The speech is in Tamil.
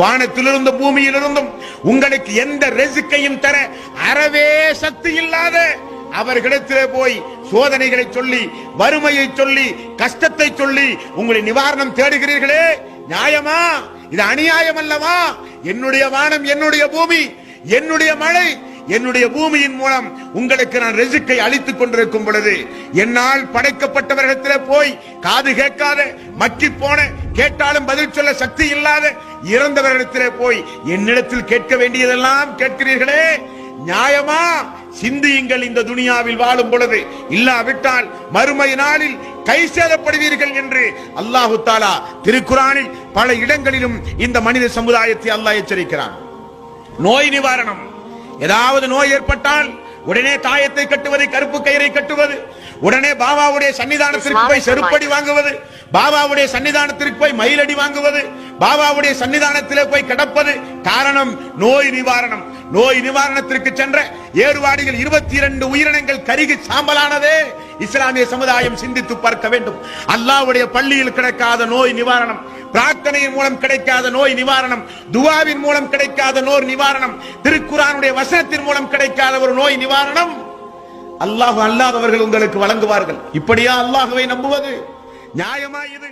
வானத்திலிருந்து பூமியிலிருந்தும் உங்களுக்கு எந்த ரிஸ்கையும் தர அறவே சக்தி இல்லாத அவர்களிடத்திலே போய் சோதனைகளை சொல்லி, வறுமையை சொல்லி, கஷ்டத்தை சொல்லி உங்களை நிவாரணம் தேடுகிறீர்களே, நியாயமா? இது அநியாயம் அல்லவா? என்னுடைய வானம், என்னுடைய பூமி, என்னுடைய மழை, என்னுடைய பூமியின் மூலம் உங்களுக்கு நான் ரிஸ்கை அளித்துக் கொண்டிருக்கும் பொழுது என்னால் படைக்கப்பட்டவர்களிடத்திலே போய் காது கேட்காத, மக்கி போன, கேட்டாலும் பதில் சொல்ல சக்தி இல்லாத இறந்தவர்களிடத்திலே போய் என்னிடத்தில் கேட்க வேண்டியதெல்லாம் கேட்கிறீர்களே, நியாயமா? சிந்தியுங்கள். இந்த துனியாவில் வாழும் பொழுது, இல்லாவிட்டால் மறுமை நாளில் கை சேதப்படுவீர்கள் என்று அல்லாஹு தஆலா திருக்குர்ஆனில் பல இடங்களிலும் இந்த மனித சமுதாயத்தை அல்லாஹ் எச்சரிக்கிறான். நோய் நிவாரணம், ஏதாவது நோய் ஏற்பட்டால் உடனே தாயத்தை கட்டுவது, கருப்பு கயிறை கட்டுவது, உடனே பாபாவுடைய சன்னிதானத்திற்கு போய் செருப்படி வாங்குவது, பாபாவுடைய சன்னிதானத்திற்கு போய் மயிலடி வாங்குவது, பாபாவுடைய சன்னிதானத்திலே போய் கிடப்பது. காரணம் நோய் நிவாரணம். நோய் நிவாரணத்திற்கு சென்ற ஏறுவாடிகள் 22 உயிரினங்கள் கருகி சாம்பலானதே. இஸ்லாமிய சமுதாயம் சிந்தித்து பார்க்க வேண்டும். அல்லாஹ்வுடைய பள்ளியில் கிடைக்காத நோய் நிவாரணம், பிரார்த்தனையின் மூலம் கிடைக்காத நோய் நிவாரணம், துஆவின் மூலம் கிடைக்காத நோய் நிவாரணம், திருக்குர்ஆனுடைய வசனத்தின் மூலம் கிடைக்காத ஒரு நோய் நிவாரணம் அல்லாஹ் அல்லாதவர்கள் உங்களுக்கு வழங்குவார்கள். இப்படியா அல்லாஹ்வை நம்புவது? நியாயமா இது?